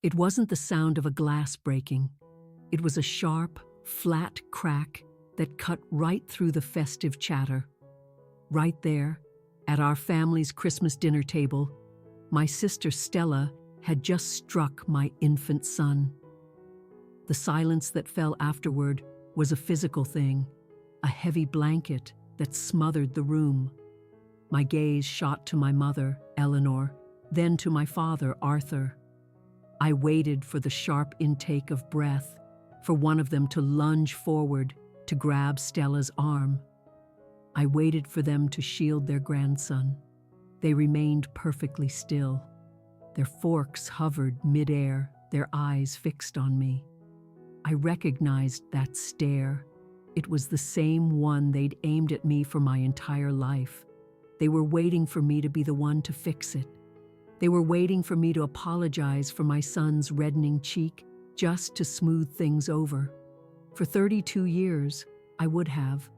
It wasn't the sound of a glass breaking. It was a sharp, flat crack that cut right through the festive chatter. Right there, at our family's Christmas dinner table, my sister Stella had just struck my infant son. The silence that fell afterward was a physical thing, a heavy blanket that smothered the room. My gaze shot to my mother, Eleanor, then to my father, Arthur. I waited for the sharp intake of breath, for one of them to lunge forward to grab Stella's arm. I waited for them to shield their grandson. They remained perfectly still. Their forks hovered midair, their eyes fixed on me. I recognized that stare. It was the same one they'd aimed at me for my entire life. They were waiting for me to be the one to fix it. They were waiting for me to apologize for my son's reddening cheek, just to smooth things over. For 32 years, I would have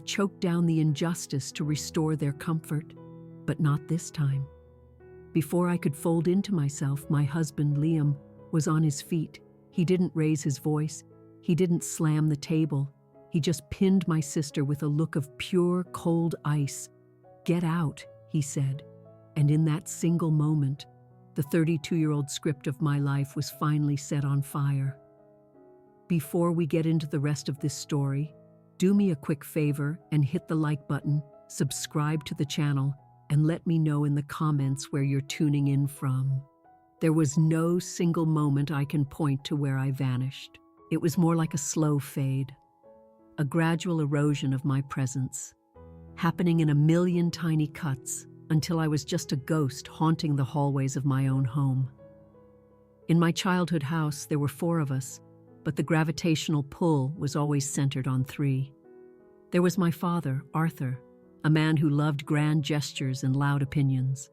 choked down the injustice to restore their comfort, but not this time. Before I could fold into myself, my husband, Liam, was on his feet. He didn't raise his voice. He didn't slam the table. He just pinned my sister with a look of pure, cold ice. "Get out," he said. And in that single moment, the 32-year-old script of my life was finally set on fire. Before we get into the rest of this story, do me a quick favor and hit the like button, subscribe to the channel, and let me know in the comments where you're tuning in from. There was no single moment I can point to where I vanished. It was more like a slow fade, a gradual erosion of my presence, happening in a million tiny cuts until I was just a ghost haunting the hallways of my own home. In my childhood house, there were 4 of us, but the gravitational pull was always centered on 3. There was my father, Arthur, a man who loved grand gestures and loud opinions.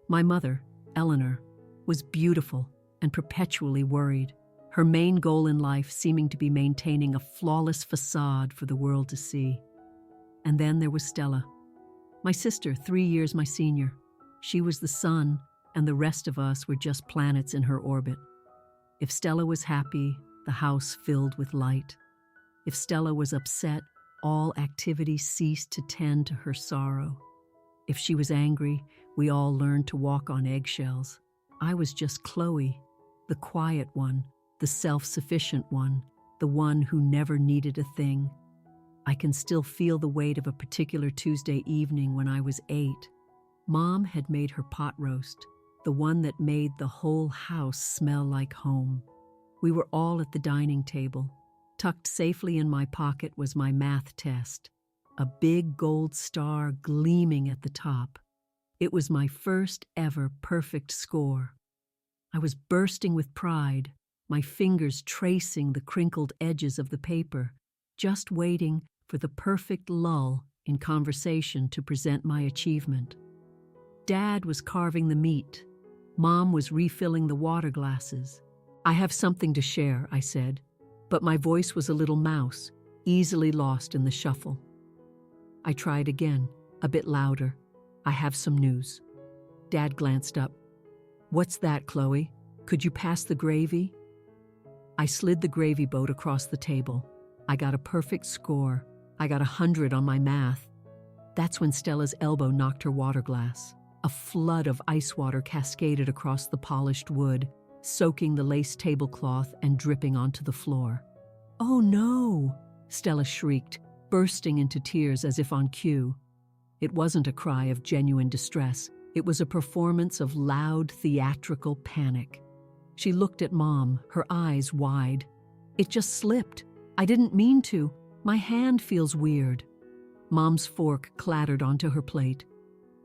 My mother, Eleanor, was beautiful and perpetually worried, her main goal in life seeming to be maintaining a flawless facade for the world to see. And then there was Stella, my sister, 3 years my senior. She was the sun, and the rest of us were just planets in her orbit. If Stella was happy, the house filled with light. If Stella was upset, all activity ceased to tend to her sorrow. If she was angry, we all learned to walk on eggshells. I was just Chloe, the quiet one, the self-sufficient one, the one who never needed a thing. I can still feel the weight of a particular Tuesday evening when I was 8. Mom had made her pot roast, the one that made the whole house smell like home. We were all at the dining table. Tucked safely in my pocket was my math test, a big gold star gleaming at the top. It was my first ever perfect score. I was bursting with pride, my fingers tracing the crinkled edges of the paper, just waiting for the perfect lull in conversation to present my achievement. Dad was carving the meat. Mom was refilling the water glasses. "I have something to share," I said, but my voice was a little mouse, easily lost in the shuffle. I tried again, a bit louder. "I have some news." Dad glanced up. "What's that, Chloe? Could you pass the gravy?" I slid the gravy boat across the table. I got a perfect score. I got 100 on my math. That's when Stella's elbow knocked her water glass. A flood of ice water cascaded across the polished wood, soaking the lace tablecloth and dripping onto the floor. "Oh no!" Stella shrieked, bursting into tears as if on cue. It wasn't a cry of genuine distress. It was a performance of loud, theatrical panic. She looked at Mom, her eyes wide. "It just slipped. I didn't mean to. My hand feels weird." Mom's fork clattered onto her plate.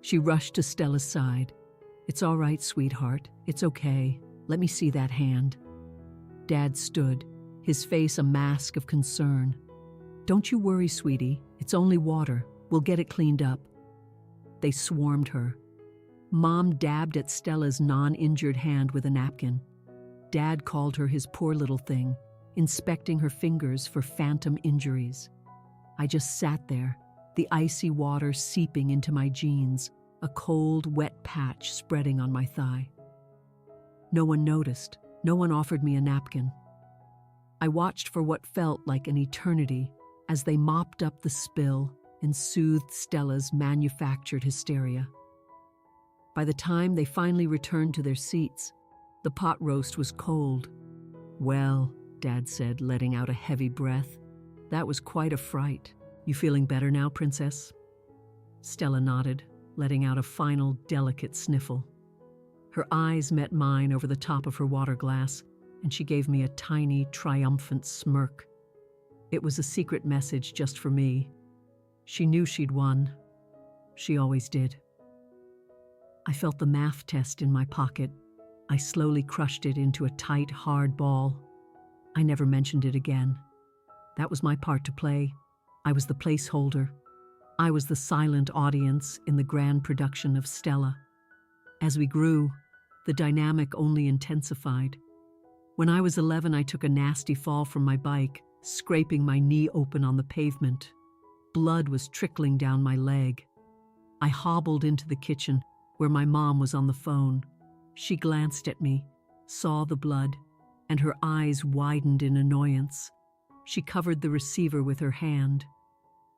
She rushed to Stella's side. "It's all right, sweetheart. It's okay. Let me see that hand." Dad stood, his face a mask of concern. "Don't you worry, sweetie. It's only water. We'll get it cleaned up." They swarmed her. Mom dabbed at Stella's non-injured hand with a napkin. Dad called her his poor little thing, inspecting her fingers for phantom injuries. I just sat there, the icy water seeping into my jeans, a cold, wet patch spreading on my thigh. No one noticed. No one offered me a napkin. I watched for what felt like an eternity as they mopped up the spill and soothed Stella's manufactured hysteria. By the time they finally returned to their seats, the pot roast was cold. "Well," Dad said, letting out a heavy breath, "that was quite a fright. You feeling better now, Princess?" Stella nodded, letting out a final, delicate sniffle. Her eyes met mine over the top of her water glass, and she gave me a tiny, triumphant smirk. It was a secret message just for me. She knew she'd won. She always did. I felt the math test in my pocket. I slowly crushed it into a tight, hard ball. I never mentioned it again. That was my part to play. I was the placeholder. I was the silent audience in the grand production of Stella. As we grew, the dynamic only intensified. When I was 11, I took a nasty fall from my bike, scraping my knee open on the pavement. Blood was trickling down my leg. I hobbled into the kitchen, where my mom was on the phone. She glanced at me, saw the blood, and her eyes widened in annoyance. She covered the receiver with her hand.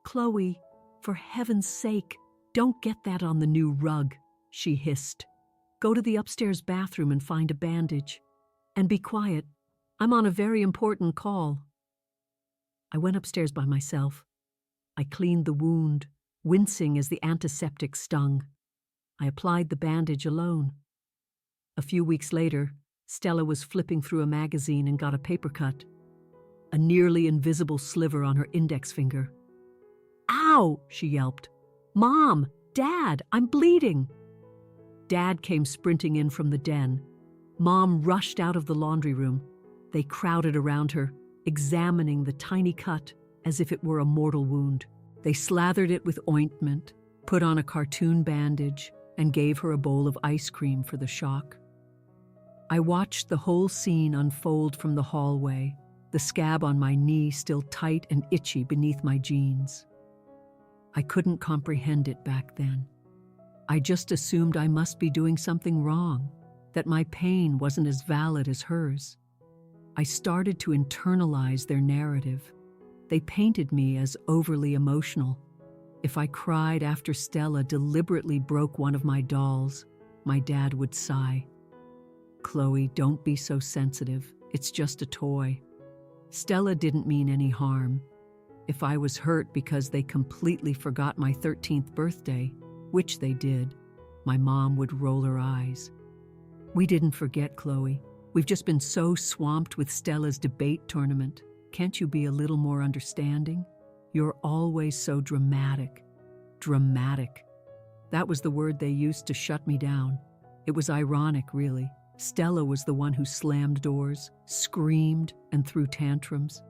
"Chloe, for heaven's sake, don't get that on the new rug," she hissed. "Go to the upstairs bathroom and find a bandage. And be quiet. I'm on a very important call." I went upstairs by myself. I cleaned the wound, wincing as the antiseptic stung. I applied the bandage alone. A few weeks later, Stella was flipping through a magazine and got a paper cut. A nearly invisible sliver on her index finger. "Ow!" she yelped. "Mom! Dad! I'm bleeding!" Dad came sprinting in from the den. Mom rushed out of the laundry room. They crowded around her, examining the tiny cut as if it were a mortal wound. They slathered it with ointment, put on a cartoon bandage, and gave her a bowl of ice cream for the shock. I watched the whole scene unfold from the hallway, the scab on my knee still tight and itchy beneath my jeans. I couldn't comprehend it back then. I just assumed I must be doing something wrong, that my pain wasn't as valid as hers. I started to internalize their narrative. They painted me as overly emotional. If I cried after Stella deliberately broke one of my dolls, my dad would sigh. "Chloe, don't be so sensitive. It's just a toy. Stella didn't mean any harm." If I was hurt because they completely forgot my 13th birthday, which they did, my mom would roll her eyes. "We didn't forget, Chloe. We've just been so swamped with Stella's debate tournament. Can't you be a little more understanding? You're always so dramatic." Dramatic. That was the word they used to shut me down. It was ironic, really. Stella was the one who slammed doors, screamed, and threw tantrums.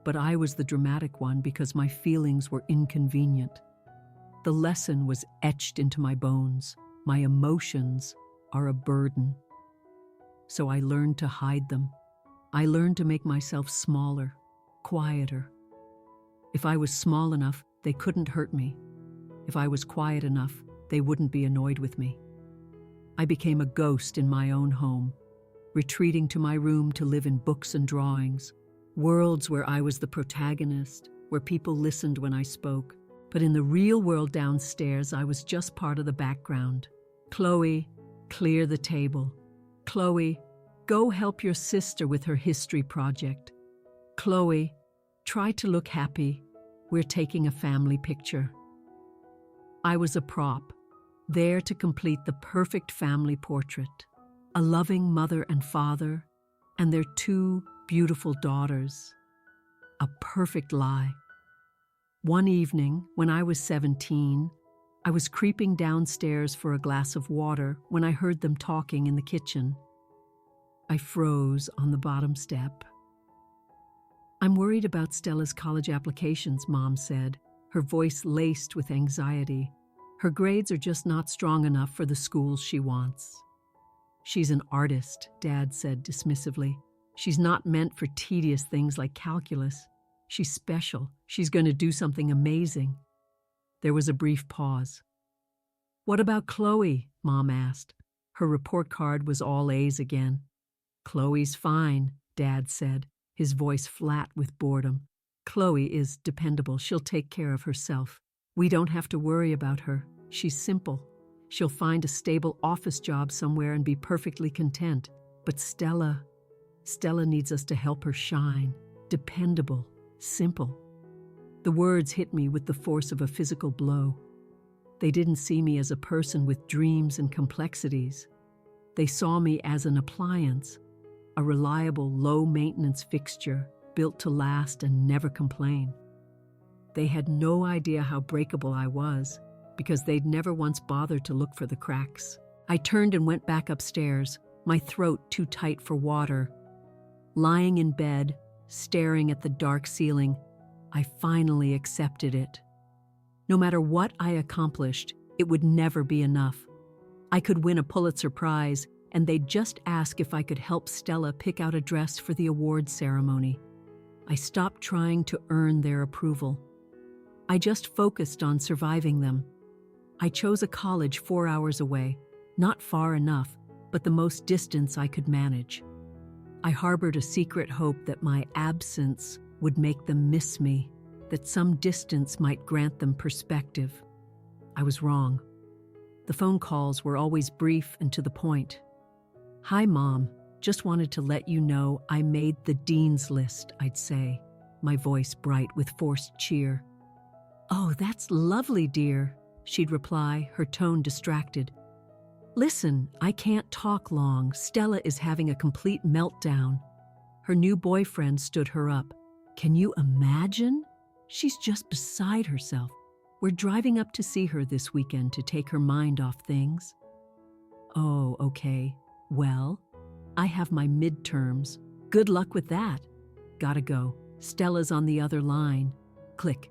But I was the dramatic one because my feelings were inconvenient. The lesson was etched into my bones. My emotions are a burden. So I learned to hide them. I learned to make myself smaller, quieter. If I was small enough, they couldn't hurt me. If I was quiet enough, they wouldn't be annoyed with me. I became a ghost in my own home, retreating to my room to live in books and drawings, worlds where I was the protagonist, where people listened when I spoke. But in the real world downstairs, I was just part of the background. "Chloe, clear the table. Chloe, go help your sister with her history project. Chloe, try to look happy. We're taking a family picture." I was a prop, there to complete the perfect family portrait. A loving mother and father, and their two beautiful daughters. A perfect lie. One evening, when I was 17, I was creeping downstairs for a glass of water when I heard them talking in the kitchen. I froze on the bottom step. "I'm worried about Stella's college applications," Mom said, her voice laced with anxiety. "Her grades are just not strong enough for the schools she wants." "She's an artist," Dad said dismissively. "She's not meant for tedious things like calculus. She's special. She's going to do something amazing." There was a brief pause. "What about Chloe?" Mom asked. Her report card was all A's again. "Chloe's fine," Dad said, his voice flat with boredom. "Chloe is dependable. She'll take care of herself. We don't have to worry about her. She's simple. She'll find a stable office job somewhere and be perfectly content. But Stella needs us to help her shine. Dependable, simple." The words hit me with the force of a physical blow. They didn't see me as a person with dreams and complexities. They saw me as an appliance, a reliable, low-maintenance fixture built to last and never complain. They had no idea how breakable I was because they'd never once bothered to look for the cracks. I turned and went back upstairs, my throat too tight for water. Lying in bed, staring at the dark ceiling, I finally accepted it. No matter what I accomplished, it would never be enough. I could win a Pulitzer Prize, and they'd just ask if I could help Stella pick out a dress for the awards ceremony. I stopped trying to earn their approval. I just focused on surviving them. I chose a college 4 hours away, not far enough, but the most distance I could manage. I harbored a secret hope that my absence would make them miss me, that some distance might grant them perspective. I was wrong. The phone calls were always brief and to the point. "Hi, Mom. Just wanted to let you know I made the dean's list," I'd say, my voice bright with forced cheer. "Oh, that's lovely, dear," she'd reply, her tone distracted. "Listen, I can't talk long. Stella is having a complete meltdown." Her new boyfriend stood her up. "Can you imagine? She's just beside herself. We're driving up to see her this weekend to take her mind off things." "Oh, okay. Well, I have my midterms. Good luck with that. Gotta go. Stella's on the other line." Click.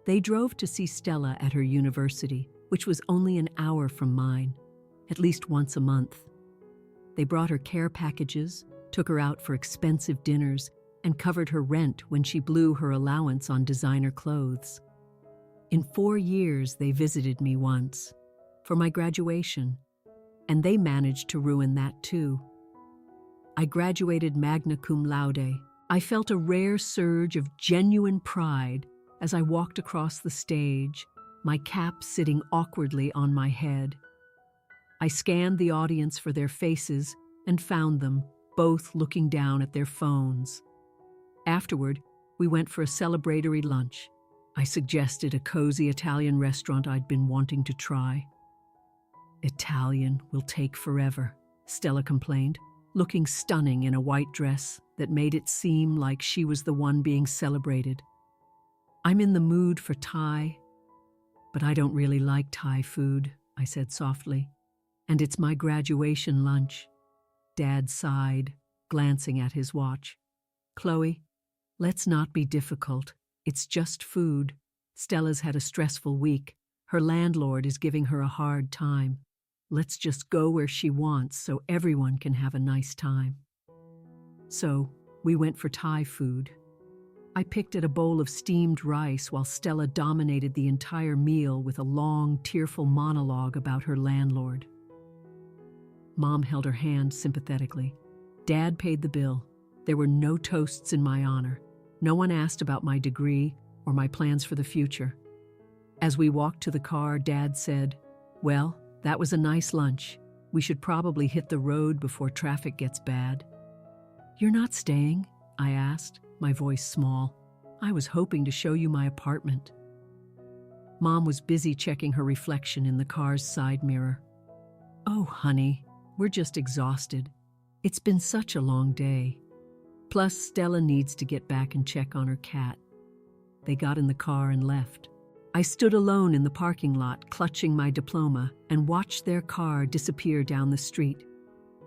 They drove to see Stella at her university, which was only an hour from mine, at least once a month. They brought her care packages, took her out for expensive dinners, and covered her rent when she blew her allowance on designer clothes. In 4 years, they visited me once, for my graduation, and they managed to ruin that too. I graduated magna cum laude. I felt a rare surge of genuine pride as I walked across the stage, my cap sitting awkwardly on my head. I scanned the audience for their faces and found them, both looking down at their phones. Afterward, we went for a celebratory lunch. I suggested a cozy Italian restaurant I'd been wanting to try. "Italian will take forever," Stella complained, looking stunning in a white dress that made it seem like she was the one being celebrated. "I'm in the mood for Thai, but I don't really like Thai food," I said softly. "And it's my graduation lunch." Dad sighed, glancing at his watch. "Chloe, let's not be difficult. It's just food. Stella's had a stressful week. Her landlord is giving her a hard time. Let's just go where she wants so everyone can have a nice time." So, we went for Thai food. I picked at a bowl of steamed rice while Stella dominated the entire meal with a long, tearful monologue about her landlord. Mom held her hand sympathetically. Dad paid the bill. There were no toasts in my honor. No one asked about my degree or my plans for the future. As we walked to the car, Dad said, "Well, that was a nice lunch. We should probably hit the road before traffic gets bad." "You're not staying?" I asked, my voice small. "I was hoping to show you my apartment." Mom was busy checking her reflection in the car's side mirror. "Oh, honey, we're just exhausted. It's been such a long day. Plus, Stella needs to get back and check on her cat." They got in the car and left. I stood alone in the parking lot, clutching my diploma, and watched their car disappear down the street.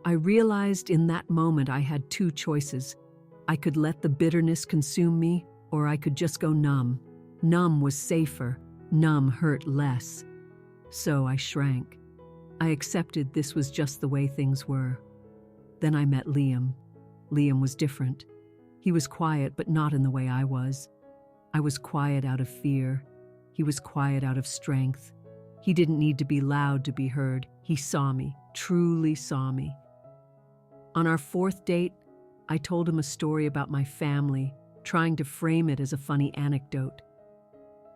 I realized in that moment I had 2 choices. I could let the bitterness consume me, or I could just go numb. Numb was safer. Numb hurt less. So I shrank. I accepted this was just the way things were. Then I met Liam. Liam was different. He was quiet, but not in the way I was. I was quiet out of fear. He was quiet out of strength. He didn't need to be loud to be heard. He saw me, truly saw me. On our fourth date, I told him a story about my family, trying to frame it as a funny anecdote.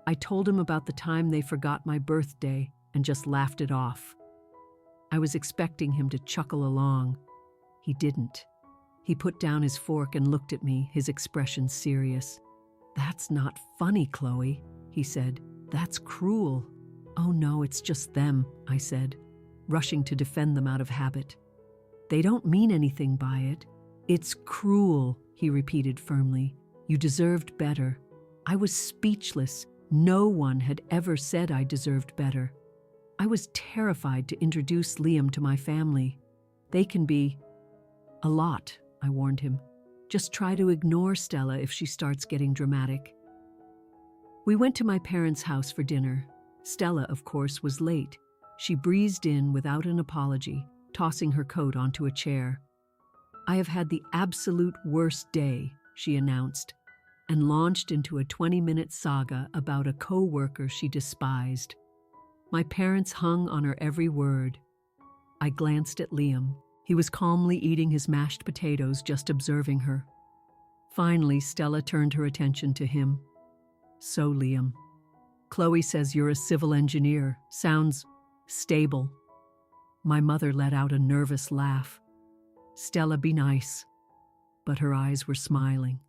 I told him about the time they forgot my birthday and just laughed it off. I was expecting him to chuckle along. He didn't. He put down his fork and looked at me, his expression serious. "That's not funny, Chloe," he said. "That's cruel." "Oh no, it's just them," I said, rushing to defend them out of habit. "They don't mean anything by it." "It's cruel," he repeated firmly. "You deserved better." I was speechless. No one had ever said I deserved better. I was terrified to introduce Liam to my family. "They can be a lot," I warned him. "Just try to ignore Stella if she starts getting dramatic." We went to my parents' house for dinner. Stella, of course, was late. She breezed in without an apology, tossing her coat onto a chair. "I have had the absolute worst day," she announced, and launched into a 20-minute saga about a co-worker she despised. My parents hung on her every word. I glanced at Liam. He was calmly eating his mashed potatoes, just observing her. Finally, Stella turned her attention to him. "So, Liam, Chloe says you're a civil engineer. Sounds stable." My mother let out a nervous laugh. "Stella, be nice." But her eyes were smiling.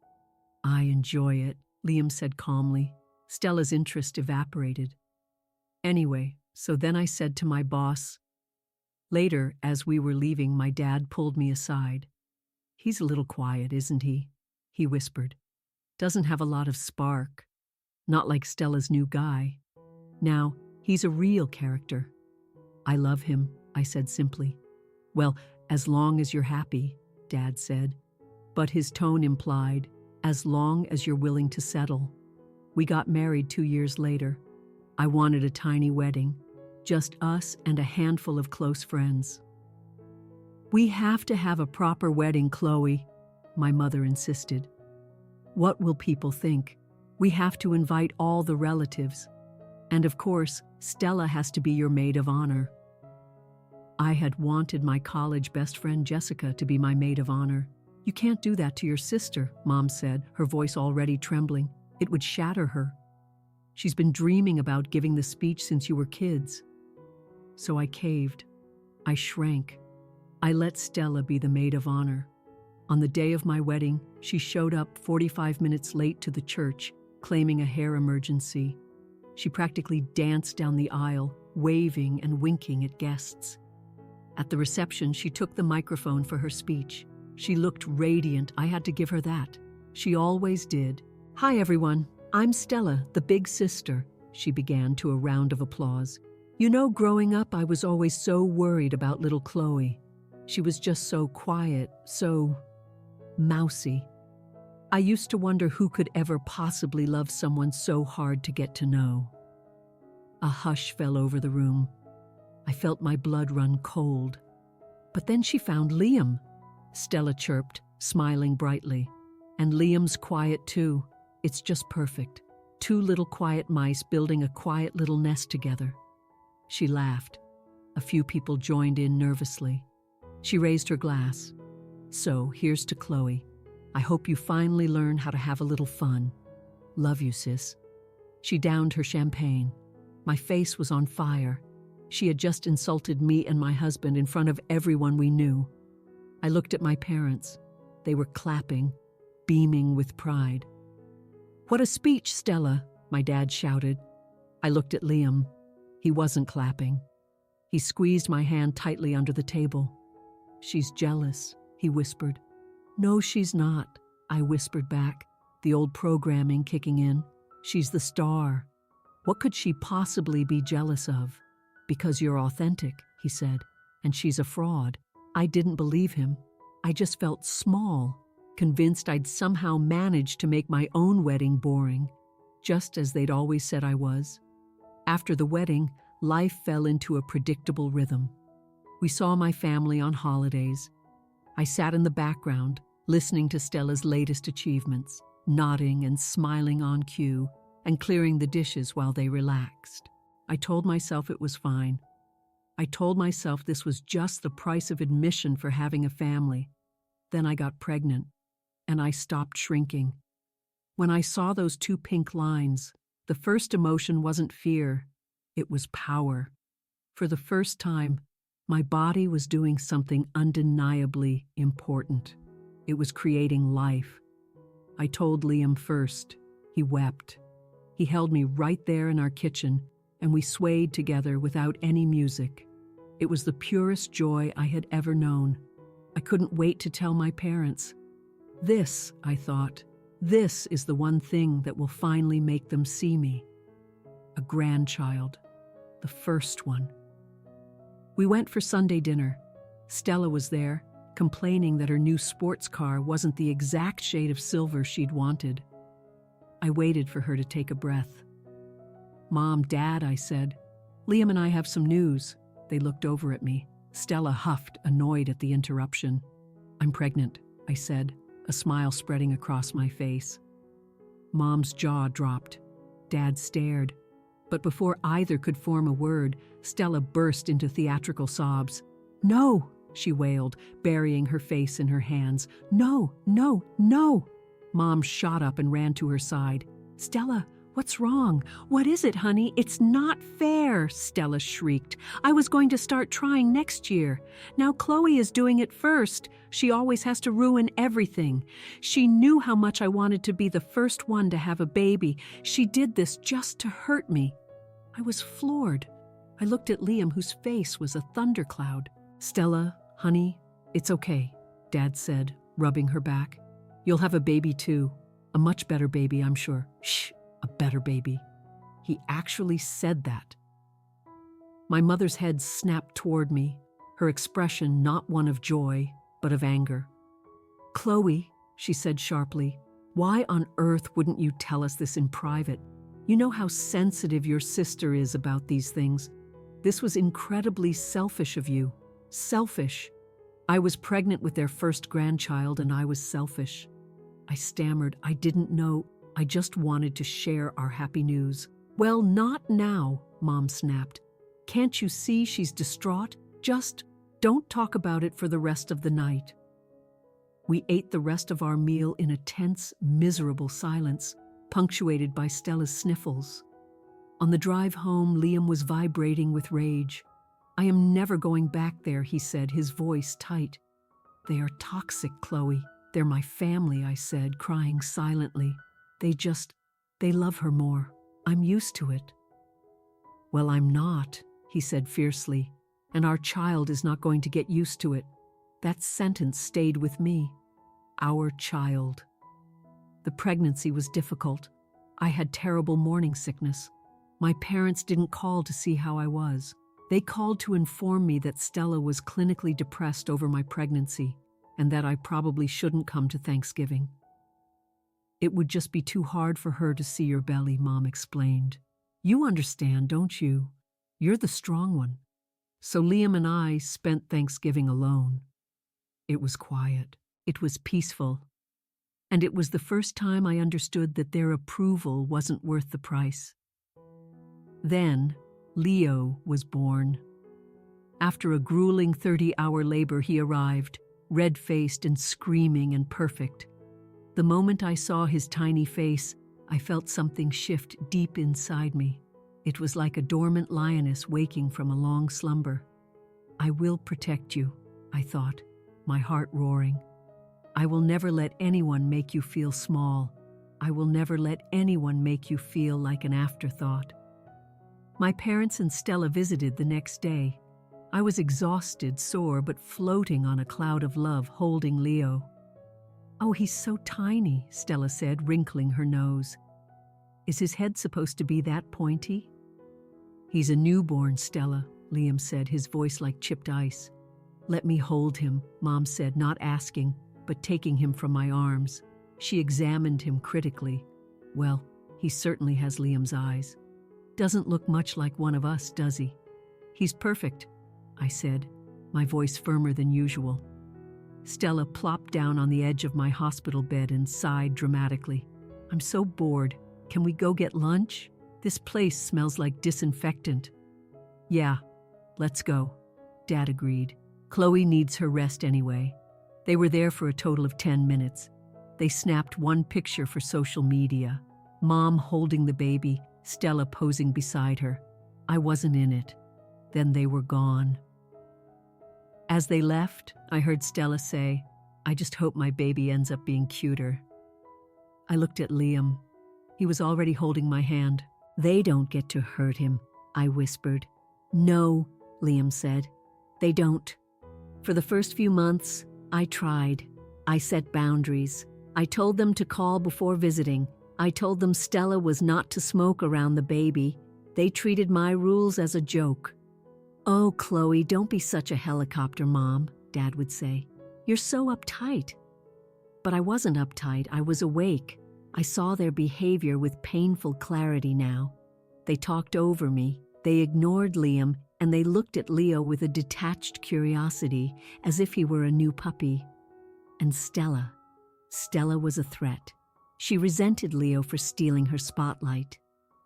"I enjoy it," Liam said calmly. Stella's interest evaporated. Anyway, so then I said to my boss. Later, as we were leaving, my dad pulled me aside. "He's a little quiet, isn't he?" he whispered. "Doesn't have a lot of spark. Not like Stella's new guy. Now, he's a real character." "I love him," I said simply. "Well, as long as you're happy," Dad said. But his tone implied, "as long as you're willing to settle." We got married 2 years later. I wanted a tiny wedding, just us and a handful of close friends. "We have to have a proper wedding, Chloe," my mother insisted. "What will people think? We have to invite all the relatives. And of course, Stella has to be your maid of honor." I had wanted my college best friend Jessica to be my maid of honor. "You can't do that to your sister," Mom said, her voice already trembling. "It would shatter her. She's been dreaming about giving the speech since you were kids." So I caved. I shrank. I let Stella be the maid of honor. On the day of my wedding, she showed up 45 minutes late to the church, claiming a hair emergency. She practically danced down the aisle, waving and winking at guests. At the reception, she took the microphone for her speech. She looked radiant. I had to give her that. She always did. "Hi, everyone. I'm Stella, the big sister," she began to a round of applause. "You know, growing up, I was always so worried about little Chloe. She was just so quiet, so mousy. I used to wonder who could ever possibly love someone so hard to get to know." A hush fell over the room. I felt my blood run cold. "But then she found Liam," Stella chirped, smiling brightly. "And Liam's quiet too. It's just perfect. 2 little quiet mice building a quiet little nest together." She laughed. A few people joined in nervously. She raised her glass. "So, here's to Chloe. I hope you finally learn how to have a little fun. Love you, sis." She downed her champagne. My face was on fire. She had just insulted me and my husband in front of everyone we knew. I looked at my parents. They were clapping, beaming with pride. "What a speech, Stella," my dad shouted. I looked at Liam. He wasn't clapping. He squeezed my hand tightly under the table. "She's jealous," he whispered. "No, she's not," I whispered back, the old programming kicking in. "She's the star. What could she possibly be jealous of?" "Because you're authentic," he said, "and she's a fraud." I didn't believe him. I just felt small, convinced I'd somehow managed to make my own wedding boring, just as they'd always said I was. After the wedding, life fell into a predictable rhythm. We saw my family on holidays. I sat in the background, listening to Stella's latest achievements, nodding and smiling on cue, and clearing the dishes while they relaxed. I told myself it was fine. I told myself this was just the price of admission for having a family. Then I got pregnant, and I stopped shrinking. When I saw those two pink lines, the first emotion wasn't fear, it was power. For the first time, my body was doing something undeniably important. It was creating life. I told Liam first. He wept. He held me right there in our kitchen, and we swayed together without any music. It was the purest joy I had ever known. I couldn't wait to tell my parents. This, I thought, this is the one thing that will finally make them see me. A grandchild. The first one. We went for Sunday dinner. Stella was there, complaining that her new sports car wasn't the exact shade of silver she'd wanted. I waited for her to take a breath. "Mom, Dad," I said, "Liam and I have some news." They looked over at me. Stella huffed, annoyed at the interruption. "I'm pregnant," I said, a smile spreading across my face. Mom's jaw dropped. Dad stared. But before either could form a word, Stella burst into theatrical sobs. "No!" she wailed, burying her face in her hands. "No, no, no!" Mom shot up and ran to her side. "Stella, what's wrong? What is it, honey? It's not fair," Stella shrieked. "I was going to start trying next year. Now Chloe is doing it first. She always has to ruin everything. She knew how much I wanted to be the first one to have a baby. She did this just to hurt me." I was floored. I looked at Liam, whose face was a thundercloud. "Stella, honey, it's okay," Dad said, rubbing her back. "You'll have a baby too. A much better baby, I'm sure." "Shh, a better baby." He actually said that. My mother's head snapped toward me, her expression not one of joy, but of anger. "Chloe," she said sharply, "why on earth wouldn't you tell us this in private? You know how sensitive your sister is about these things. This was incredibly selfish of you. Selfish. I was pregnant with their first grandchild, and I was selfish." I stammered. "I didn't know. I just wanted to share our happy news." "Well, not now," Mom snapped. "Can't you see she's distraught? Just don't talk about it for the rest of the night." We ate the rest of our meal in a tense, miserable silence, punctuated by Stella's sniffles. On the drive home, Liam was vibrating with rage. "I am never going back there," he said, his voice tight. "They are toxic, Chloe. They're my family," I said, crying silently. They love her more. I'm used to it." "Well, I'm not," he said fiercely, "and our child is not going to get used to it." That sentence stayed with me. Our child. The pregnancy was difficult. I had terrible morning sickness. My parents didn't call to see how I was. They called to inform me that Stella was clinically depressed over my pregnancy, and that I probably shouldn't come to Thanksgiving. "It would just be too hard for her to see your belly," Mom explained. "You understand, don't you? You're the strong one." So Liam and I spent Thanksgiving alone. It was quiet. It was peaceful. And it was the first time I understood that their approval wasn't worth the price. Then, Leo was born. After a grueling 30-hour labor, he arrived, red-faced and screaming and perfect. The moment I saw his tiny face, I felt something shift deep inside me. It was like a dormant lioness waking from a long slumber. "I will protect you," I thought, my heart roaring. "I will never let anyone make you feel small. I will never let anyone make you feel like an afterthought." My parents and Stella visited the next day. I was exhausted, sore, but floating on a cloud of love, holding Leo. "Oh, he's so tiny," Stella said, wrinkling her nose. "Is his head supposed to be that pointy?" "He's a newborn, Stella," Liam said, his voice like chipped ice. "Let me hold him," Mom said, not asking, but taking him from my arms. She examined him critically. "Well, he certainly has Liam's eyes. Doesn't look much like one of us, does he?" "He's perfect," I said, my voice firmer than usual. Stella plopped down on the edge of my hospital bed and sighed dramatically. "I'm so bored. Can we go get lunch? This place smells like disinfectant." "Yeah, Let's go. Dad agreed. Chloe needs her rest anyway. They were there for a total of 10 minutes. They snapped one picture for social media. Mom holding the baby, Stella posing beside her. I wasn't in it. Then they were gone. As they left, I heard Stella say, I just hope my baby ends up being cuter. I looked at Liam. He was already holding my hand. They don't get to hurt him, I whispered. No, Liam said. They don't. For the first few months, I tried. I set boundaries. I told them to call before visiting. I told them Stella was not to smoke around the baby. They treated my rules as a joke. Oh, Chloe, don't be such a helicopter mom, Dad would say. You're so uptight. But I wasn't uptight, I was awake. I saw their behavior with painful clarity now. They talked over me, they ignored Liam, and they looked at Leo with a detached curiosity, as if he were a new puppy. And Stella was a threat. She resented Leo for stealing her spotlight.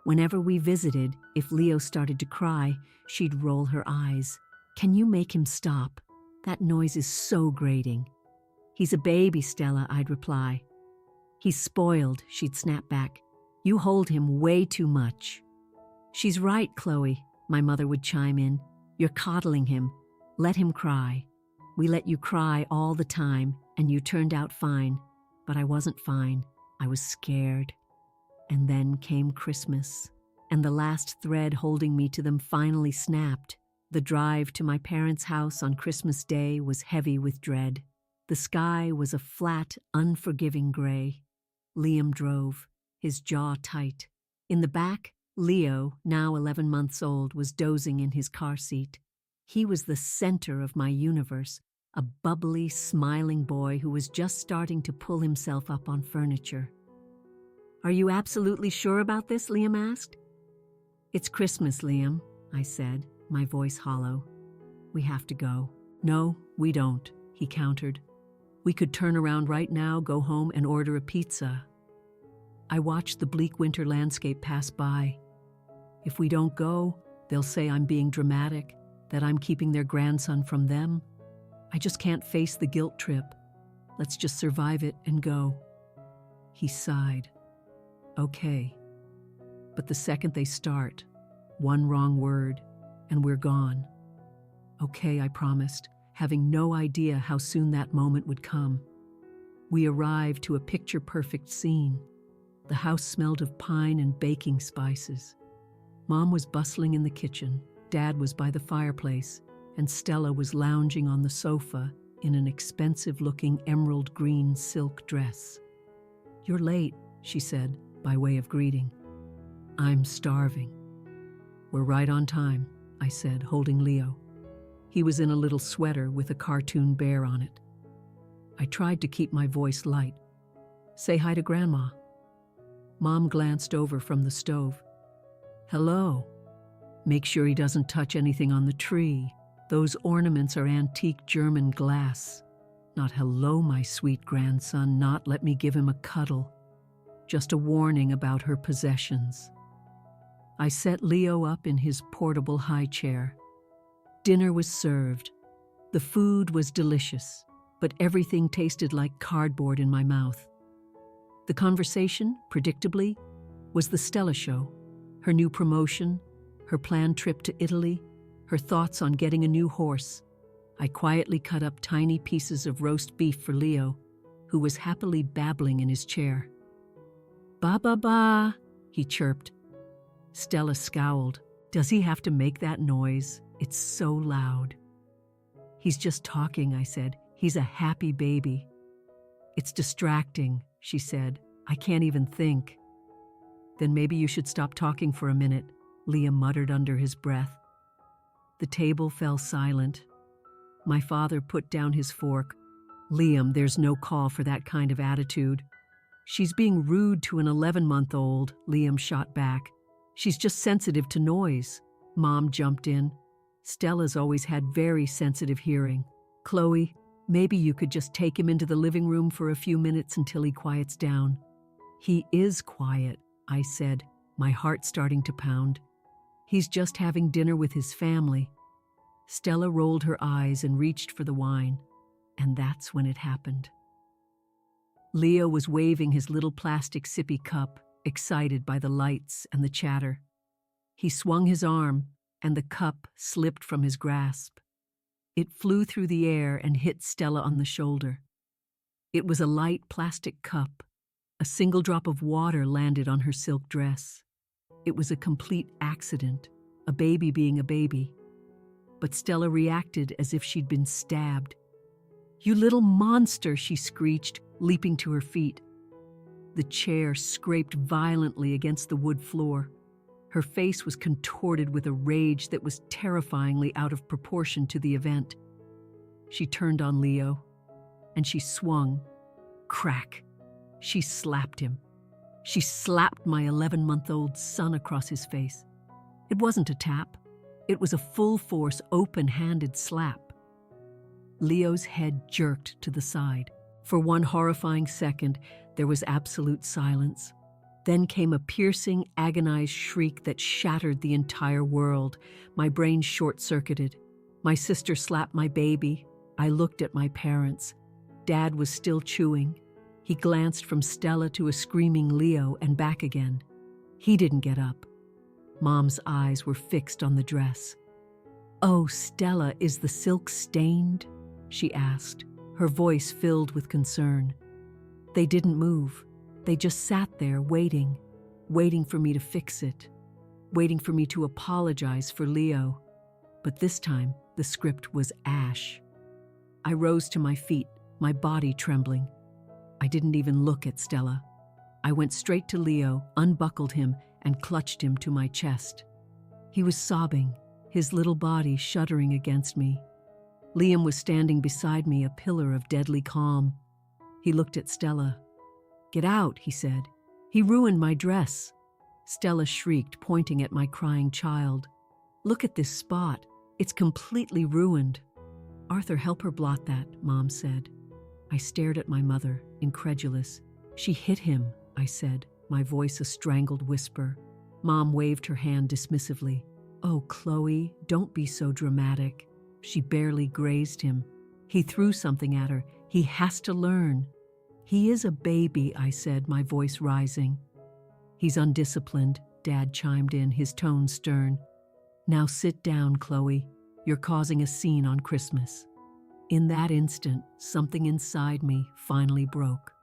Whenever we visited, if Leo started to cry, she'd roll her eyes. Can you make him stop? That noise is so grating. He's a baby, Stella, I'd reply. He's spoiled, she'd snap back. You hold him way too much. She's right, Chloe, my mother would chime in. You're coddling him. Let him cry. We let you cry all the time, and you turned out fine. But I wasn't fine. I was scared. And then came Christmas, and the last thread holding me to them finally snapped. The drive to my parents' house on Christmas Day was heavy with dread. The sky was a flat, unforgiving gray. Liam drove, his jaw tight. In the back, Leo, now 11 months old, was dozing in his car seat. He was the center of my universe, a bubbly, smiling boy who was just starting to pull himself up on furniture. Are you absolutely sure about this? Liam asked. It's Christmas, Liam, I said, my voice hollow. We have to go. No, we don't, he countered. We could turn around right now, go home, and order a pizza. I watched the bleak winter landscape pass by. If we don't go, they'll say I'm being dramatic, that I'm keeping their grandson from them. I just can't face the guilt trip. Let's just survive it and go. He sighed. Okay. But the second they start, one wrong word, and we're gone. Okay, I promised, having no idea how soon that moment would come. We arrived to a picture-perfect scene. The house smelled of pine and baking spices. Mom was bustling in the kitchen, Dad was by the fireplace, and Stella was lounging on the sofa in an expensive-looking emerald green silk dress. You're late, she said, by way of greeting. I'm starving. We're right on time, I said, holding Leo. He was in a little sweater with a cartoon bear on it. I tried to keep my voice light. Say hi to Grandma. Mom glanced over from the stove. Hello. Make sure he doesn't touch anything on the tree. Those ornaments are antique German glass. Not hello, my sweet grandson, not let me give him a cuddle. Just a warning about her possessions. I set Leo up in his portable high chair. Dinner was served. The food was delicious, but everything tasted like cardboard in my mouth. The conversation, predictably, was the Stella show, her new promotion, her planned trip to Italy, her thoughts on getting a new horse. I quietly cut up tiny pieces of roast beef for Leo, who was happily babbling in his chair. Ba ba ba, he chirped. Stella scowled. Does he have to make that noise? It's so loud. He's just talking, I said. He's a happy baby. It's distracting, she said. I can't even think. Then maybe you should stop talking for a minute, Liam muttered under his breath. The table fell silent. My father put down his fork. Liam, there's no call for that kind of attitude. She's being rude to an 11-month-old, Liam shot back. She's just sensitive to noise. Mom jumped in. Stella's always had very sensitive hearing. Chloe, maybe you could just take him into the living room for a few minutes until he quiets down. He is quiet, I said, my heart starting to pound. He's just having dinner with his family. Stella rolled her eyes and reached for the wine, and that's when it happened. Leo was waving his little plastic sippy cup, excited by the lights and the chatter. He swung his arm, and the cup slipped from his grasp. It flew through the air and hit Stella on the shoulder. It was a light plastic cup. A single drop of water landed on her silk dress. It was a complete accident, a baby being a baby. But Stella reacted as if she'd been stabbed. "You little monster," she screeched, leaping to her feet. The chair scraped violently against the wood floor. Her face was contorted with a rage that was terrifyingly out of proportion to the event. She turned on Leo, and she swung. Crack. She slapped him. She slapped my 11-month-old son across his face. It wasn't a tap. It was a full-force, open-handed slap. Leo's head jerked to the side. For one horrifying second, there was absolute silence. Then came a piercing, agonized shriek that shattered the entire world. My brain short-circuited. My sister slapped my baby. I looked at my parents. Dad was still chewing. He glanced from Stella to a screaming Leo and back again. He didn't get up. Mom's eyes were fixed on the dress. "Oh, Stella, is the silk stained?" she asked, her voice filled with concern. They didn't move. They just sat there waiting for me to fix it, waiting for me to apologize for Leo. But this time, the script was ash. I rose to my feet, my body trembling. I didn't even look at Stella. I went straight to Leo, unbuckled him, and clutched him to my chest. He was sobbing, his little body shuddering against me. Liam was standing beside me, a pillar of deadly calm. He looked at Stella. "Get out," he said. "He ruined my dress." Stella shrieked, pointing at my crying child. "Look at this spot. It's completely ruined." "Arthur, help her blot that," Mom said. I stared at my mother, incredulous. "She hit him," I said, my voice a strangled whisper. Mom waved her hand dismissively. "Oh, Chloe, don't be so dramatic. She barely grazed him. He threw something at her. He has to learn." "He is a baby," I said, my voice rising. "He's undisciplined," Dad chimed in, his tone stern. "Now sit down, Chloe. You're causing a scene on Christmas." In that instant, something inside me finally broke.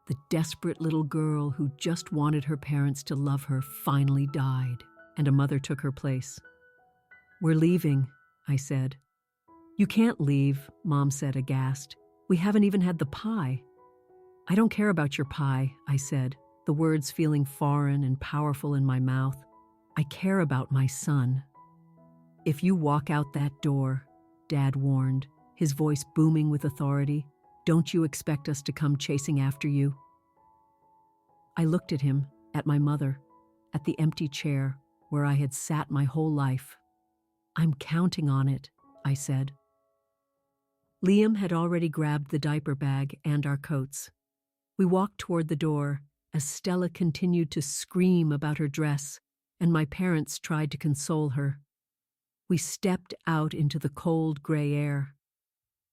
The desperate little girl who just wanted her parents to love her finally died, and a mother took her place. "We're leaving," I said. "You can't leave," Mom said, aghast. "We haven't even had the pie." "I don't care about your pie," I said, the words feeling foreign and powerful in my mouth. "I care about my son." "If you walk out that door," Dad warned, his voice booming with authority, "don't you expect us to come chasing after you?" I looked at him, at my mother, at the empty chair where I had sat my whole life. "I'm counting on it," I said. Liam had already grabbed the diaper bag and our coats. We walked toward the door as Stella continued to scream about her dress, and my parents tried to console her. We stepped out into the cold gray air.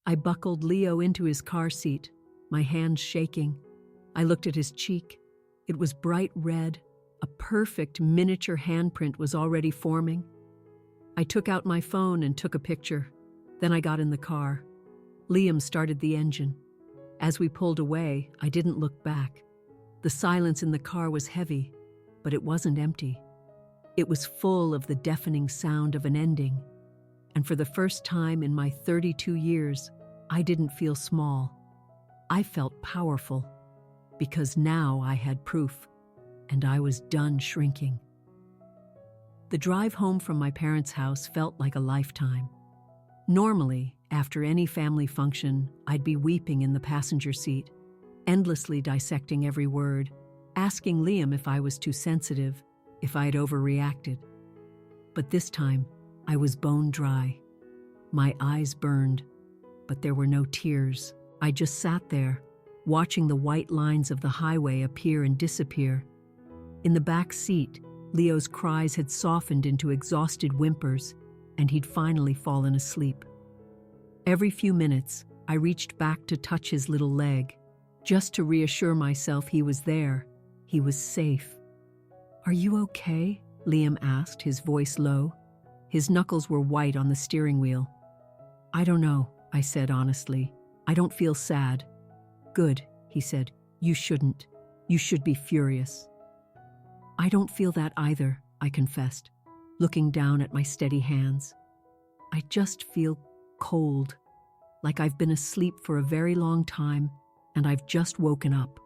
I buckled Leo into his car seat, my hands shaking. I looked at his cheek. It was bright red. A perfect miniature handprint was already forming. I took out my phone and took a picture. Then I got in the car. Liam started the engine. As we pulled away, I didn't look back. The silence in the car was heavy, but it wasn't empty. It was full of the deafening sound of an ending. And for the first time in my 32 years, I didn't feel small. I felt powerful, because now I had proof, and I was done shrinking. The drive home from my parents' house felt like a lifetime. Normally, after any family function, I'd be weeping in the passenger seat, endlessly dissecting every word, asking Liam if I was too sensitive, if I had overreacted. But this time, I was bone dry. My eyes burned, but there were no tears. I just sat there, watching the white lines of the highway appear and disappear. In the back seat, Leo's cries had softened into exhausted whimpers. and he'd finally fallen asleep. Every few minutes, I reached back to touch his little leg, just to reassure myself he was there. He was safe. "Are you okay?" Liam asked, his voice low. His knuckles were white on the steering wheel. "I don't know," I said honestly. "I don't feel sad." "Good," he said. "You shouldn't. You should be furious." "I don't feel that either," I confessed, looking down at my steady hands. "I just feel cold, like I've been asleep for a very long time and I've just woken up."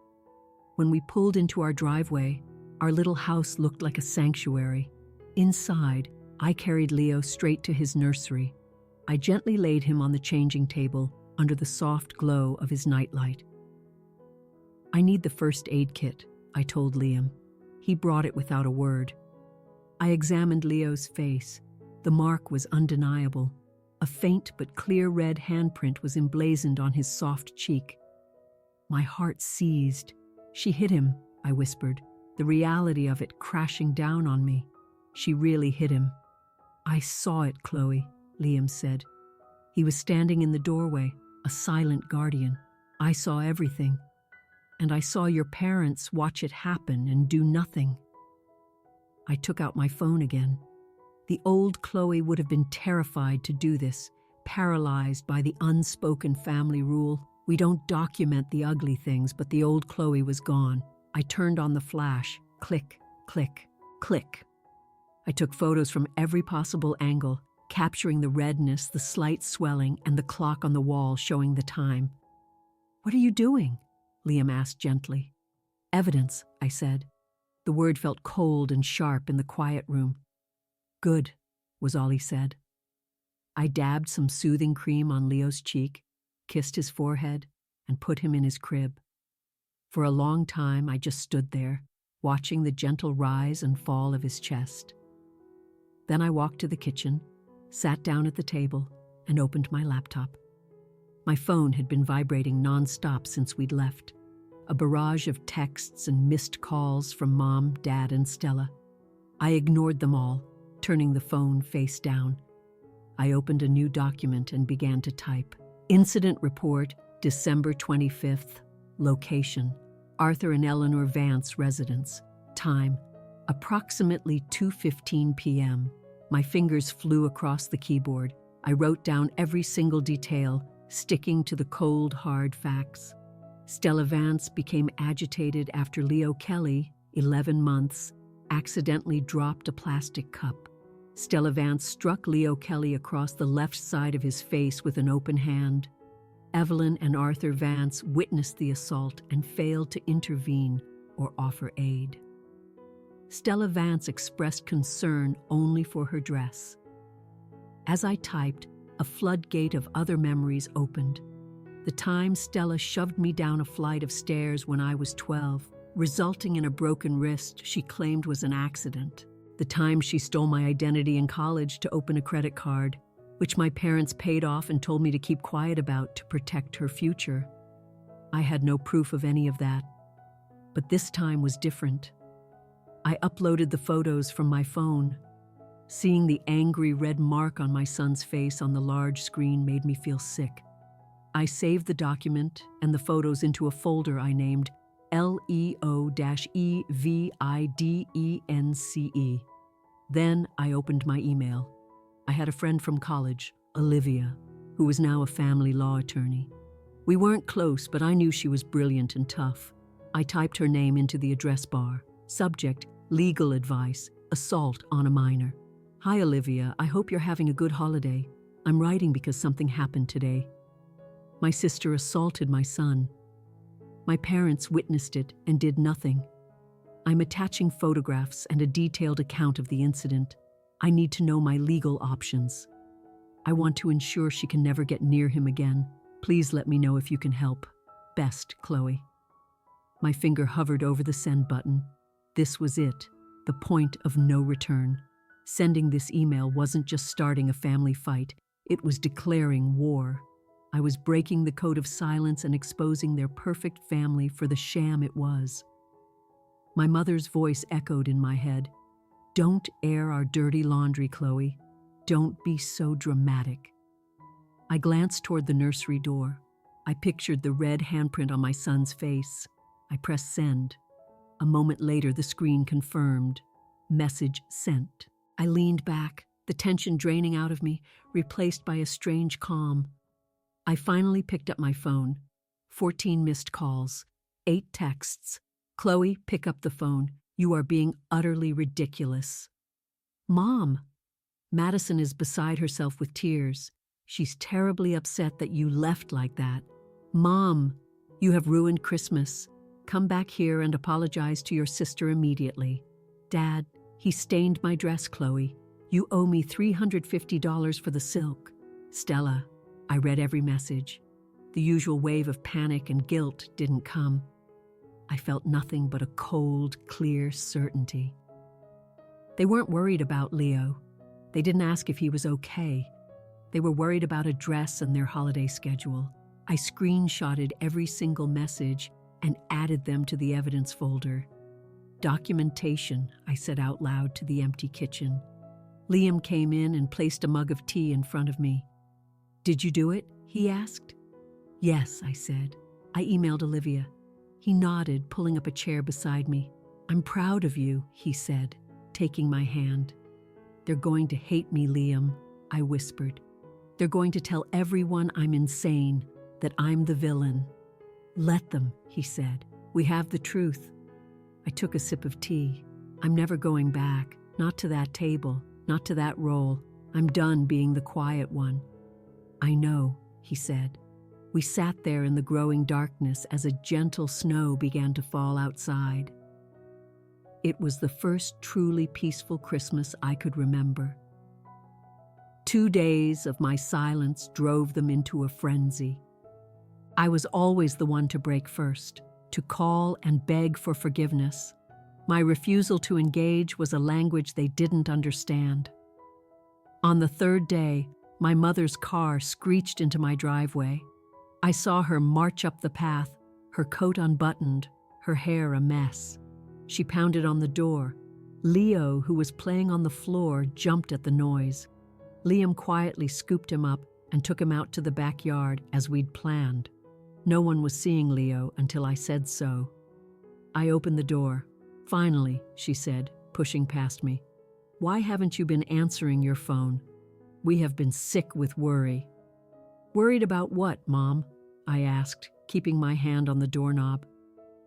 When we pulled into our driveway, our little house looked like a sanctuary. Inside, I carried Leo straight to his nursery. I gently laid him on the changing table under the soft glow of his nightlight. "I need the first aid kit," I told Liam. He brought it without a word. I examined Leo's face. The mark was undeniable. A faint but clear red handprint was emblazoned on his soft cheek. My heart seized. "She hit him," I whispered, the reality of it crashing down on me. "She really hit him." "I saw it, Chloe," Liam said. He was standing in the doorway, a silent guardian. "I saw everything. And I saw your parents watch it happen and do nothing." I took out my phone again. The old Chloe would have been terrified to do this, paralyzed by the unspoken family rule. We don't document the ugly things, but the old Chloe was gone. I turned on the flash. Click, click, click. I took photos from every possible angle, capturing the redness, the slight swelling, and the clock on the wall showing the time. "What are you doing?" Liam asked gently. "Evidence," I said. The word felt cold and sharp in the quiet room. "Good," was all he said. I dabbed some soothing cream on Leo's cheek, kissed his forehead, and put him in his crib. For a long time, I just stood there, watching the gentle rise and fall of his chest. Then I walked to the kitchen, sat down at the table, and opened my laptop. My phone had been vibrating nonstop since we'd left. A barrage of texts and missed calls from Mom, Dad, and Stella. I ignored them all, turning the phone face down. I opened a new document and began to type. Incident report, December 25th. Location, Arthur and Eleanor Vance residence. Time, approximately 2:15 p.m. My fingers flew across the keyboard. I wrote down every single detail, sticking to the cold, hard facts. Stella Vance became agitated after Leo Kelly, 11 months, accidentally dropped a plastic cup. Stella Vance struck Leo Kelly across the left side of his face with an open hand. Evelyn and Arthur Vance witnessed the assault and failed to intervene or offer aid. Stella Vance expressed concern only for her dress. As I typed, a floodgate of other memories opened. The time Stella shoved me down a flight of stairs when I was 12, resulting in a broken wrist she claimed was an accident. The time she stole my identity in college to open a credit card, which my parents paid off and told me to keep quiet about to protect her future. I had no proof of any of that. But this time was different. I uploaded the photos from my phone. Seeing the angry red mark on my son's face on the large screen made me feel sick. I saved the document and the photos into a folder I named LEO-EVIDENCE. Then I opened my email. I had a friend from college, Olivia, who was now a family law attorney. We weren't close, but I knew she was brilliant and tough. I typed her name into the address bar. Subject, legal advice, assault on a minor. Hi, Olivia. I hope you're having a good holiday. I'm writing because something happened today. My sister assaulted my son. My parents witnessed it and did nothing. I'm attaching photographs and a detailed account of the incident. I need to know my legal options. I want to ensure she can never get near him again. Please let me know if you can help. Best, Chloe. My finger hovered over the send button. This was it, the point of no return. Sending this email wasn't just starting a family fight, it was declaring war. I was breaking the code of silence and exposing their perfect family for the sham it was. My mother's voice echoed in my head. Don't air our dirty laundry, Chloe. Don't be so dramatic. I glanced toward the nursery door. I pictured the red handprint on my son's face. I pressed send. A moment later, the screen confirmed. Message sent. I leaned back, the tension draining out of me, replaced by a strange calm. I finally picked up my phone. 14 missed calls, 8 texts. Chloe, pick up the phone. You are being utterly ridiculous. Mom. Madison is beside herself with tears. She's terribly upset that you left like that. Mom, you have ruined Christmas. Come back here and apologize to your sister immediately. Dad, he stained my dress, Chloe. You owe me $350 for the silk. Stella, I read every message. The usual wave of panic and guilt didn't come. I felt nothing but a cold, clear certainty. They weren't worried about Leo. They didn't ask if he was okay. They were worried about a dress and their holiday schedule. I screenshotted every single message and added them to the evidence folder. Documentation, I said out loud to the empty kitchen. Liam came in and placed a mug of tea in front of me. Did you do it? He asked. Yes, I said. I emailed Olivia. He nodded, pulling up a chair beside me. I'm proud of you, he said, taking my hand. They're going to hate me, Liam, I whispered. They're going to tell everyone I'm insane, that I'm the villain. Let them, he said. We have the truth. I took a sip of tea. I'm never going back, not to that table, not to that role. I'm done being the quiet one. I know, he said. We sat there in the growing darkness as a gentle snow began to fall outside. It was the first truly peaceful Christmas I could remember. 2 days of my silence drove them into a frenzy. I was always the one to break first, to call and beg for forgiveness. My refusal to engage was a language they didn't understand. On the 3rd day, my mother's car screeched into my driveway. I saw her march up the path, her coat unbuttoned, her hair a mess. She pounded on the door. Leo, who was playing on the floor, jumped at the noise. Liam quietly scooped him up and took him out to the backyard as we'd planned. No one was seeing Leo until I said so. I opened the door. Finally, she said, pushing past me. Why haven't you been answering your phone? We have been sick with worry. Worried about what, Mom? I asked, keeping my hand on the doorknob.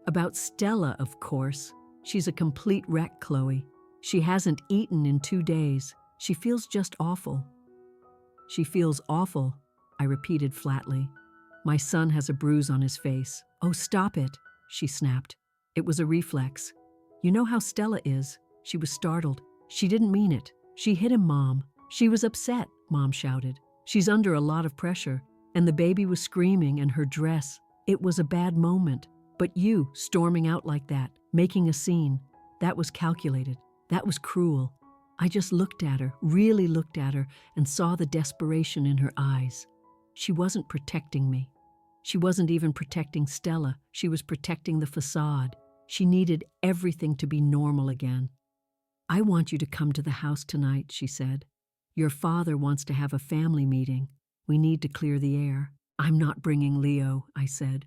About Stella, of course. She's a complete wreck, Chloe. She hasn't eaten in 2 days. She feels just awful. She feels awful, I repeated flatly. My son has a bruise on his face. Oh, stop it, she snapped. It was a reflex. You know how Stella is. She was startled. She didn't mean it. She hit him, Mom. She was upset, Mom shouted. She's under a lot of pressure, and the baby was screaming and her dress. It was a bad moment. But you, storming out like that, making a scene, that was calculated. That was cruel. I just looked at her, really looked at her, and saw the desperation in her eyes. She wasn't protecting me. She wasn't even protecting Stella. She was protecting the facade. She needed everything to be normal again. I want you to come to the house tonight, she said. Your father wants to have a family meeting. We need to clear the air. I'm not bringing Leo, I said.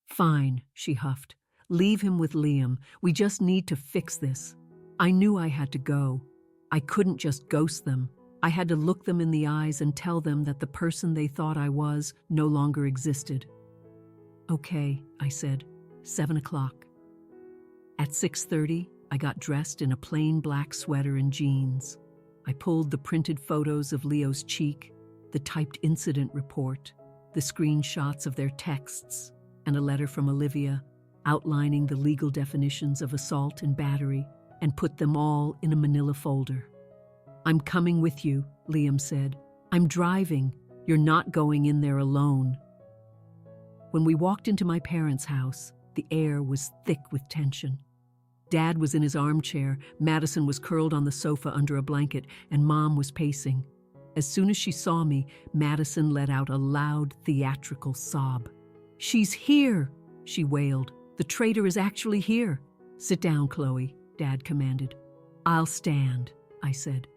Fine, she huffed. Leave him with Liam. We just need to fix this. I knew I had to go. I couldn't just ghost them. I had to look them in the eyes and tell them that the person they thought I was no longer existed. Okay, I said. 7 o'clock. At 6:30, I got dressed in a plain black sweater and jeans. I pulled the printed photos of Leo's cheek, the typed incident report, the screenshots of their texts, and a letter from Olivia outlining the legal definitions of assault and battery, and put them all in a manila folder. I'm coming with you, Liam said. I'm driving. You're not going in there alone. When we walked into my parents' house, the air was thick with tension. Dad was in his armchair, Madison was curled on the sofa under a blanket, and Mom was pacing. As soon as she saw me, Madison let out a loud, theatrical sob. She's here, she wailed. The traitor is actually here. Sit down, Chloe, Dad commanded. I'll stand, I said.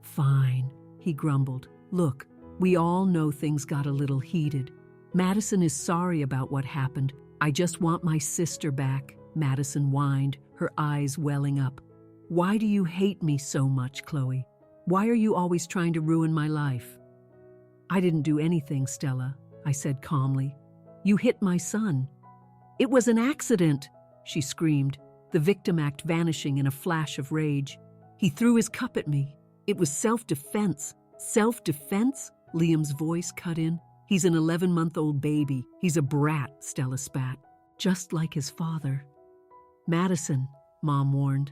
Fine, he grumbled. Look, we all know things got a little heated. Madison is sorry about what happened. I just want my sister back, Madison whined, her eyes welling up. Why do you hate me so much, Chloe? Why are you always trying to ruin my life? I didn't do anything, Stella, I said calmly. You hit my son. It was an accident, she screamed, the victim act vanishing in a flash of rage. He threw his cup at me. It was self-defense. Self-defense? Liam's voice cut in. He's an 11-month-old baby. He's a brat, Stella spat. Just like his father. Madison, Mom warned.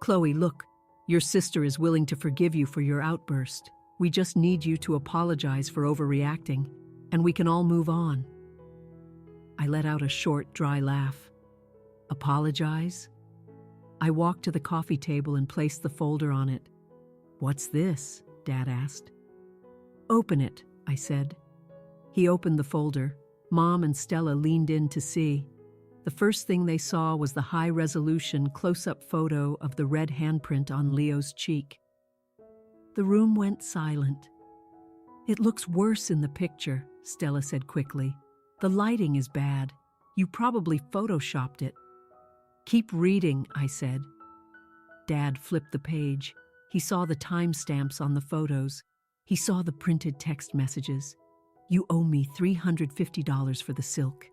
Chloe, look, your sister is willing to forgive you for your outburst. We just need you to apologize for overreacting, and we can all move on. I let out a short, dry laugh. Apologize? I walked to the coffee table and placed the folder on it. What's this? Dad asked. Open it, I said. He opened the folder. Mom and Stella leaned in to see. The first thing they saw was the high-resolution, close-up photo of the red handprint on Leo's cheek. The room went silent. It looks worse in the picture, Stella said quickly. The lighting is bad. You probably photoshopped it. Keep reading, I said. Dad flipped the page. He saw the timestamps on the photos. He saw the printed text messages. You owe me $350 for the silk.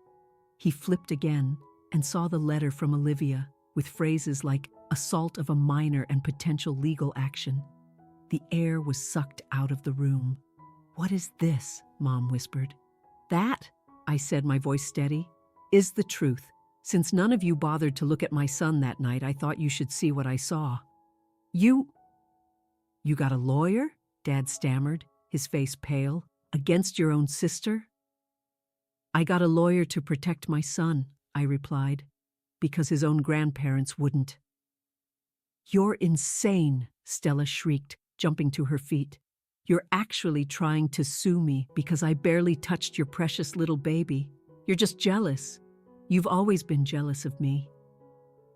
He flipped again and saw the letter from Olivia with phrases like assault of a minor and potential legal action. The air was sucked out of the room. What is this? Mom whispered. That, I said, my voice steady, is the truth. Since none of you bothered to look at my son that night, I thought you should see what I saw. You got a lawyer? Dad stammered, his face pale. Against your own sister? I got a lawyer to protect my son, I replied, because his own grandparents wouldn't. You're insane, Stella shrieked, jumping to her feet. You're actually trying to sue me because I barely touched your precious little baby. You're just jealous. You've always been jealous of me.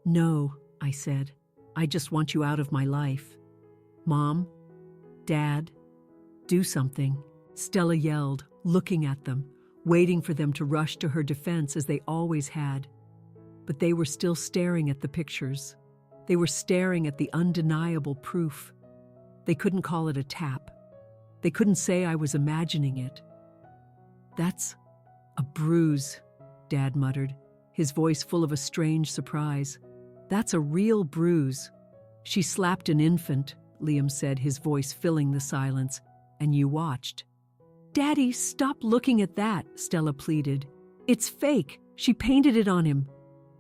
No, I said. I just want you out of my life. Mom, Dad, do something, Stella yelled, looking at them, waiting for them to rush to her defense as they always had. But they were still staring at the pictures. They were staring at the undeniable proof. They couldn't call it a tap. They couldn't say I was imagining it. That's a bruise, Dad muttered, his voice full of a strange surprise. That's a real bruise. She slapped an infant, Liam said, his voice filling the silence, and you watched. Daddy, stop looking at that, Stella pleaded. It's fake. She painted it on him.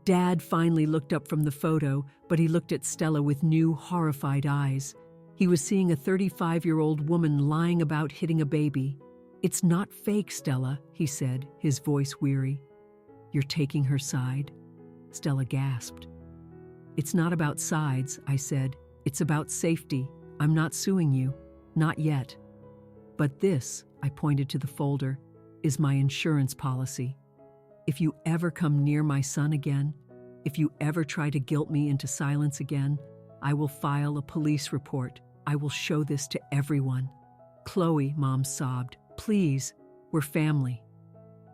Dad finally looked up from the photo, but he looked at Stella with new, horrified eyes. He was seeing a 35-year-old woman lying about hitting a baby. It's not fake, Stella, he said, his voice weary. You're taking her side? Stella gasped. It's not about sides, I said. It's about safety. I'm not suing you. Not yet. But this, I pointed to the folder, is my insurance policy. If you ever come near my son again, if you ever try to guilt me into silence again, I will file a police report. I will show this to everyone. Chloe, Mom sobbed, please, we're family.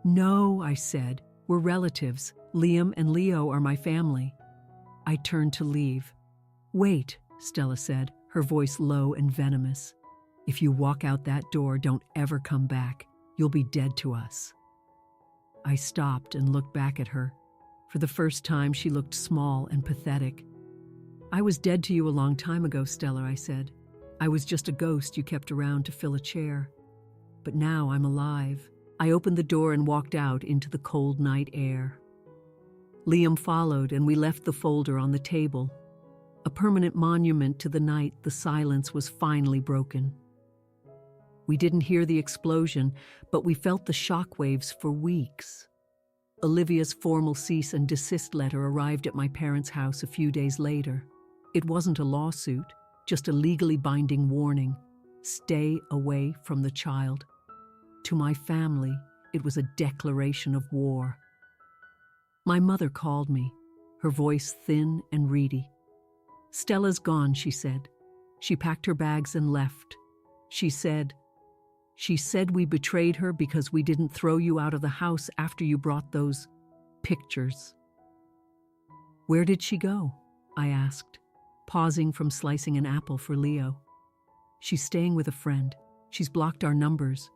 No, I said, we're relatives. Liam and Leo are my family. I turned to leave. Wait, Stella said, her voice low and venomous. If you walk out that door, don't ever come back. You'll be dead to us. I stopped and looked back at her. For the first time, she looked small and pathetic. I was dead to you a long time ago, Stella, I said. I was just a ghost you kept around to fill a chair. But now I'm alive. I opened the door and walked out into the cold night air. Liam followed, and we left the folder on the table. A permanent monument to the night the silence was finally broken. We didn't hear the explosion, but we felt the shockwaves for weeks. Olivia's formal cease and desist letter arrived at my parents' house a few days later. It wasn't a lawsuit, just a legally binding warning. Stay away from the child. To my family, it was a declaration of war. My mother called me, her voice thin and reedy. Stella's gone, she said. She packed her bags and left. She said we betrayed her because we didn't throw you out of the house after you brought those pictures. Where did she go? I asked, pausing from slicing an apple for Leo. She's staying with a friend. She's blocked our numbers.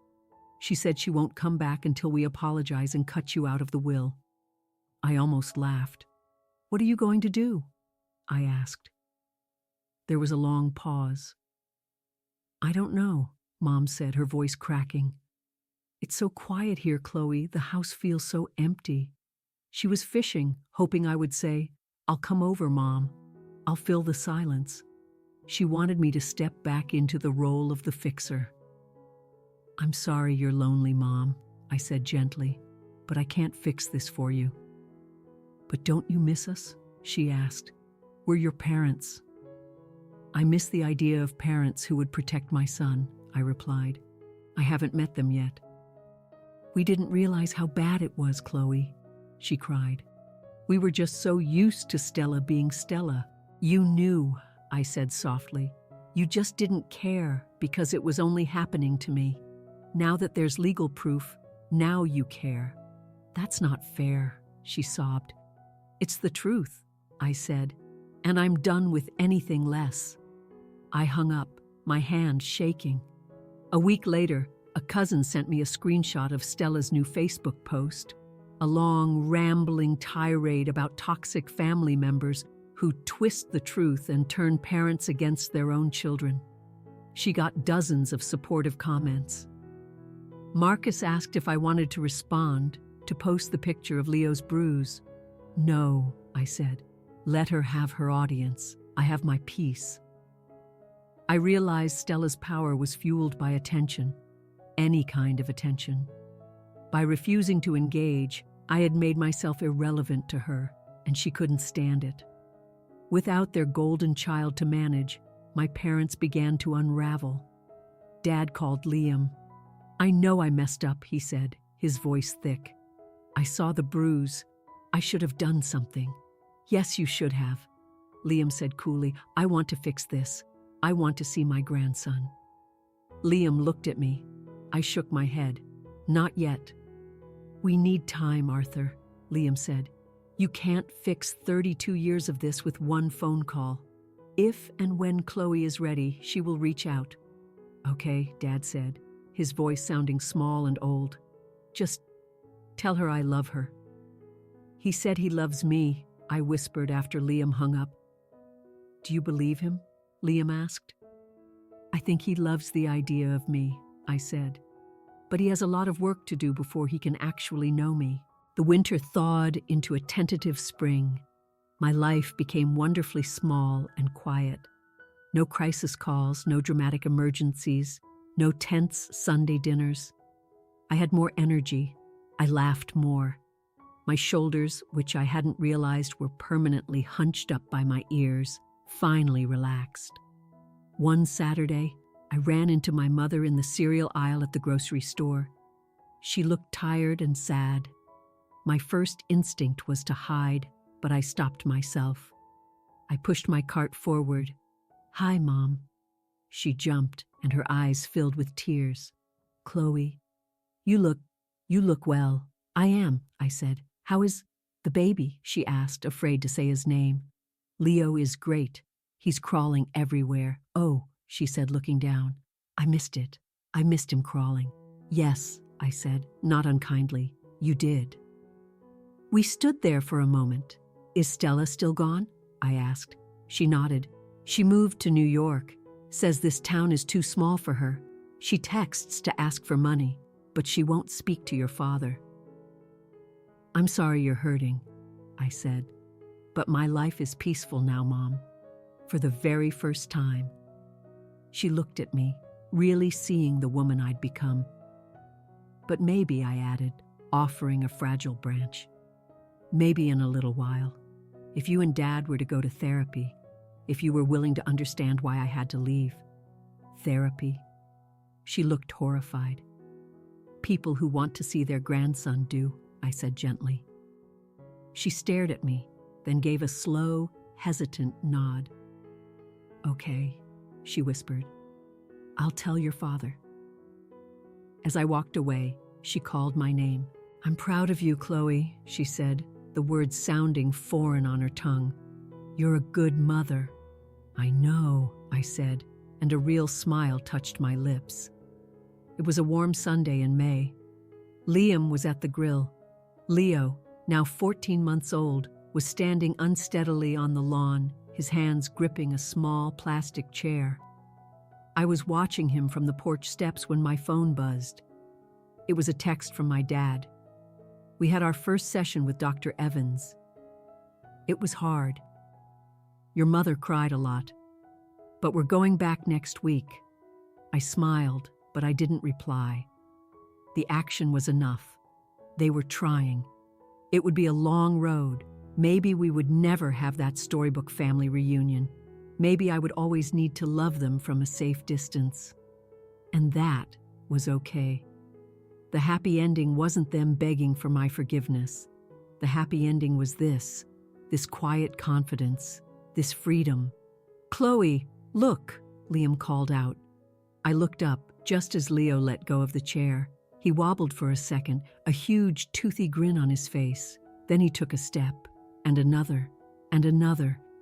She said she won't come back until we apologize and cut you out of the will. I almost laughed. What are you going to do? I asked. There was a long pause. I don't know, Mom said, her voice cracking. It's so quiet here, Chloe. The house feels so empty. She was fishing, hoping I would say, I'll come over, Mom. I'll fill the silence. She wanted me to step back into the role of the fixer. I'm sorry you're lonely, Mom, I said gently, but I can't fix this for you. But don't you miss us? She asked. We're your parents. I miss the idea of parents who would protect my son, I replied. I haven't met them yet. We didn't realize how bad it was, Chloe, she cried. We were just so used to Stella being Stella. You knew, I said softly. You just didn't care because it was only happening to me. Now that there's legal proof, now you care. That's not fair, she sobbed. It's the truth, I said, and I'm done with anything less. I hung up, my hand shaking. A week later, a cousin sent me a screenshot of Stella's new Facebook post, a long, rambling tirade about toxic family members who twist the truth and turn parents against their own children. She got dozens of supportive comments. Marcus asked if I wanted to respond, to post the picture of Leo's bruise. No, I said. Let her have her audience. I have my peace. I realized Stella's power was fueled by attention, any kind of attention. By refusing to engage, I had made myself irrelevant to her, and she couldn't stand it. Without their golden child to manage, my parents began to unravel. Dad called Liam. I know I messed up, he said, his voice thick. I saw the bruise. I should have done something. Yes, you should have. Liam said coolly, I want to fix this. I want to see my grandson. Liam looked at me. I shook my head. Not yet. We need time, Arthur, Liam said. You can't fix 32 years of this with one phone call. If and when Chloe is ready, she will reach out. Okay, Dad said, his voice sounding small and old. Just tell her I love her. He said he loves me, I whispered after Liam hung up. Do you believe him? Liam asked. I think he loves the idea of me, I said. But he has a lot of work to do before he can actually know me. The winter thawed into a tentative spring. My life became wonderfully small and quiet. No crisis calls, no dramatic emergencies, no tense Sunday dinners. I had more energy. I laughed more. My shoulders, which I hadn't realized were permanently hunched up by my ears, finally relaxed. One Saturday, I ran into my mother in the cereal aisle at the grocery store. She looked tired and sad. My first instinct was to hide, but I stopped myself. I pushed my cart forward. Hi, Mom. She jumped, and her eyes filled with tears. Chloe, you look well. I am, I said. How is the baby? She asked, afraid to say his name. Leo is great. He's crawling everywhere. Oh, she said, looking down. I missed it. I missed him crawling. Yes, I said, not unkindly. You did. We stood there for a moment. Is Stella still gone? I asked. She nodded. She moved to New York. Says this town is too small for her. She texts to ask for money, but she won't speak to your father. I'm sorry you're hurting, I said. But my life is peaceful now, Mom. For the very first time. She looked at me, really seeing the woman I'd become. But maybe, I added, offering a fragile branch. Maybe in a little while, if you and Dad were to go to therapy, if you were willing to understand why I had to leave. Therapy? She looked horrified. People who want to see their grandson do, I said gently. She stared at me, then gave a slow, hesitant nod. Okay, she whispered. "I'll tell your father." As I walked away, she called my name. "I'm proud of you, Chloe," she said, the words sounding foreign on her tongue. "You're a good mother." "I know," I said, and a real smile touched my lips. It was a warm Sunday in May. Liam was at the grill. Leo, now 14 months old, was standing unsteadily on the lawn, his hands gripping a small plastic chair. I was watching him from the porch steps when my phone buzzed. It was a text from my dad. We had our first session with Dr. Evans. It was hard. "Your mother cried a lot. But we're going back next week." I smiled, but I didn't reply. The action was enough. They were trying. It would be a long road. Maybe we would never have that storybook family reunion. Maybe I would always need to love them from a safe distance. And that was okay. The happy ending wasn't them begging for my forgiveness. The happy ending was this quiet confidence, this freedom. "Chloe, look," Liam called out. I looked up just as Leo let go of the chair. He wobbled for a second, a huge, toothy grin on his face. Then he took a step, and another,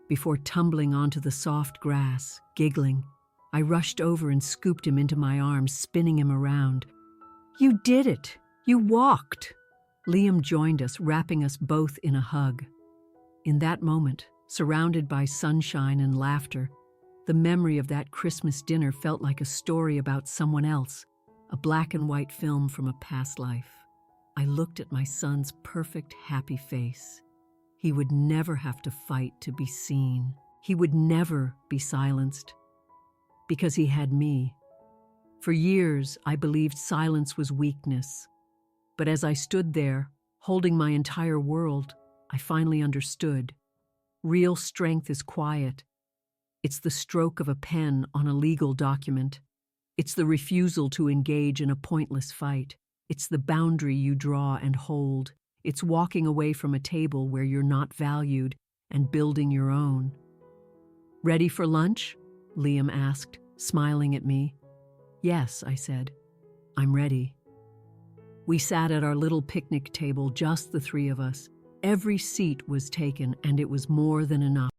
before tumbling onto the soft grass, giggling. I rushed over and scooped him into my arms, spinning him around. "You did it! You walked!" Liam joined us, wrapping us both in a hug. In that moment, surrounded by sunshine and laughter, the memory of that Christmas dinner felt like a story about someone else, a black and white film from a past life. I looked at my son's perfect, happy face. He would never have to fight to be seen. He would never be silenced. Because he had me. For years, I believed silence was weakness. But as I stood there, holding my entire world, I finally understood. Real strength is quiet. It's the stroke of a pen on a legal document. It's the refusal to engage in a pointless fight. It's the boundary you draw and hold. It's walking away from a table where you're not valued and building your own. "Ready for lunch?" Liam asked, smiling at me. "Yes," I said. "I'm ready." We sat at our little picnic table, just the three of us. Every seat was taken, and it was more than enough.